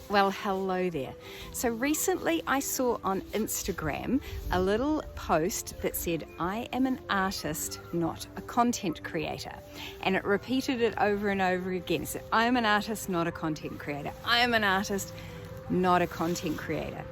Well, hello there. So recently I saw on Instagram a little post that said, I am an artist, not a content creator. And it repeated it over and over again. It said, I am an artist, not a content creator. I am an artist, not a content creator.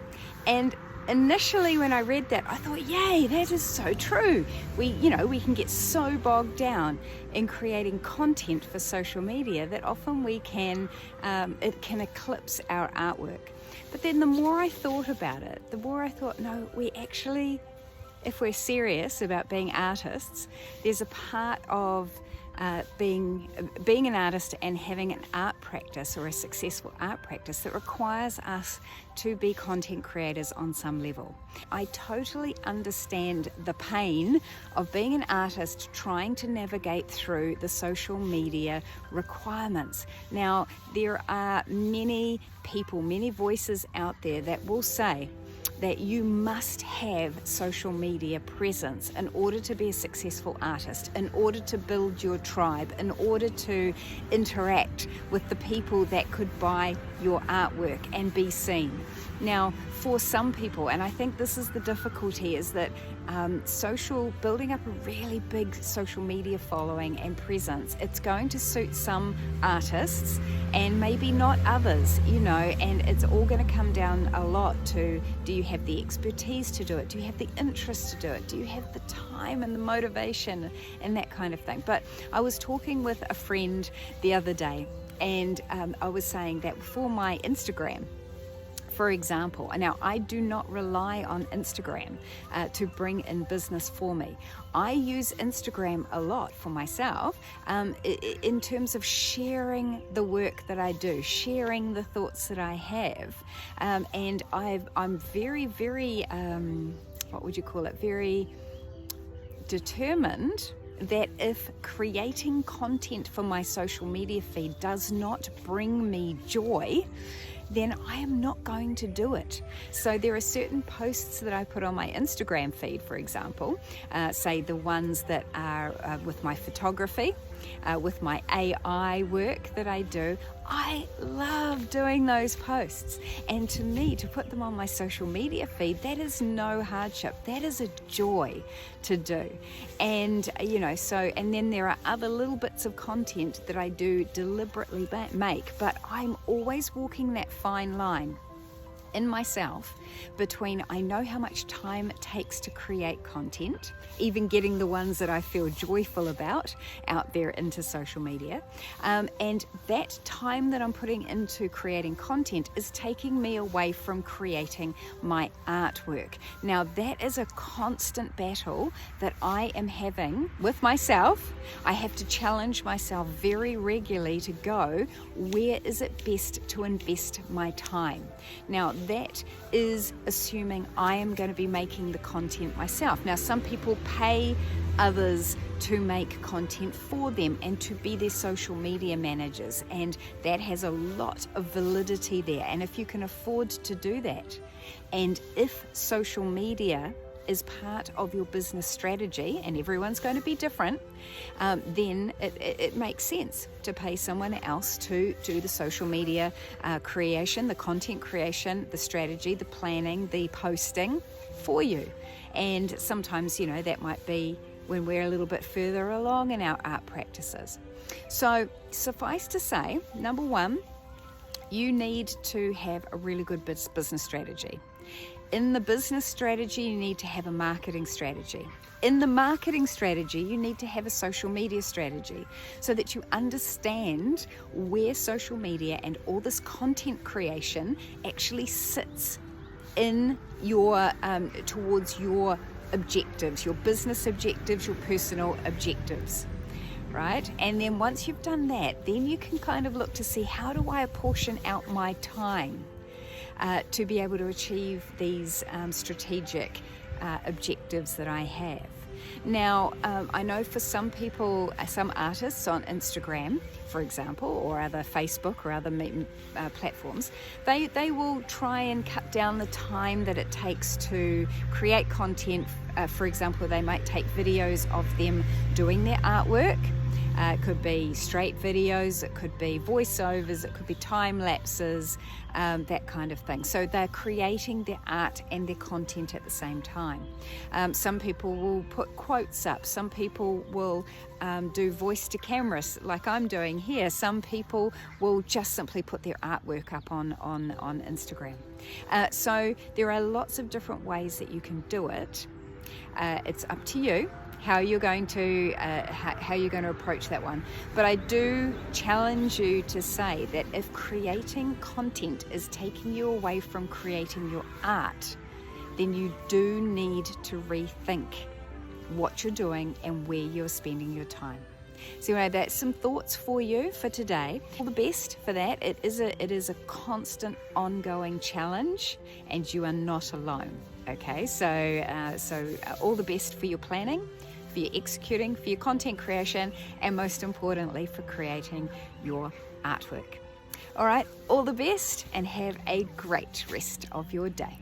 And initially when I read that, I thought, yay, that is so true. We can get so bogged down in creating content for social media that often it can eclipse our artwork. But then the more I thought about it, the more I thought, no, we actually, if we're serious about being artists, there's a part of being an artist and having an art practice or a successful art practice that requires us to be content creators on some level. I totally understand the pain of being an artist trying to navigate through the social media requirements. Now, there are many people, many voices out there that will say that you must have social media presence in order to be a successful artist, in order to build your tribe, in order to interact with the people that could buy your artwork and be seen. Now, for some people, and I think this is the difficulty, is that building up a really big social media following and presence, it's going to suit some artists and maybe not others, and it's all going to come down a lot to, do you have the expertise to do it? Do you have the interest to do it? Do you have the time and the motivation and that kind of thing? But I was talking with a friend the other day, and I was saying that for my Instagram, for example, now I do not rely on Instagram to bring in business for me. I use Instagram a lot for myself in terms of sharing the work that I do, sharing the thoughts that I have, and I'm very, very, very determined that if creating content for my social media feed does not bring me joy, then I am not going to do it. So there are certain posts that I put on my Instagram feed, for example, say the ones that are with my photography, with my AI work that I do. I love doing those posts, and to me, to put them on my social media feed, that is no hardship. That is a joy to do. And and then there are other little bits of content that I do deliberately make, but I'm always walking that fine line in myself between, I know how much time it takes to create content, even getting the ones that I feel joyful about out there into social media, and that time that I'm putting into creating content is taking me away from creating my artwork. Now, that is a constant battle that I am having with myself. I have to challenge myself very regularly to go, where is it best to invest my time? Now, that is assuming I am going to be making the content myself. Now, some people pay others to make content for them and to be their social media managers, and that has a lot of validity there. And if you can afford to do that, and if social media is part of your business strategy, and everyone's going to be different, then it makes sense to pay someone else to do the social media creation, the content creation, the strategy, the planning, the posting for you. And sometimes, that might be when we're a little bit further along in our art practices. So suffice to say, number one, you need to have a really good business strategy. In the business strategy, you need to have a marketing strategy. In the marketing strategy, you need to have a social media strategy so that you understand where social media and all this content creation actually sits in your towards your objectives, your business objectives, your personal objectives, right? And then once you've done that, then you can kind of look to see, how do I apportion out my time to be able to achieve these strategic objectives that I have. Now, I know for some people, some artists on Instagram, for example, or other Facebook or other platforms, they will try and cut down the time that it takes to create content. For example, they might take videos of them doing their artwork, It could be straight videos, it could be voiceovers, it could be time lapses, that kind of thing. So they're creating their art and their content at the same time. Some people will put quotes up, some people will do voice to cameras like I'm doing here. Some people will just simply put their artwork up on Instagram. So there are lots of different ways that you can do it. It's up to you how you're going to approach that one. But I do challenge you to say that if creating content is taking you away from creating your art, then you do need to rethink what you're doing and where you're spending your time. So anyway, that's some thoughts for you for today. All the best for that. It is a constant, ongoing challenge, and you are not alone. Okay, so all the best for your planning, for your executing, for your content creation, and most importantly, for creating your artwork. All right, all the best, and have a great rest of your day.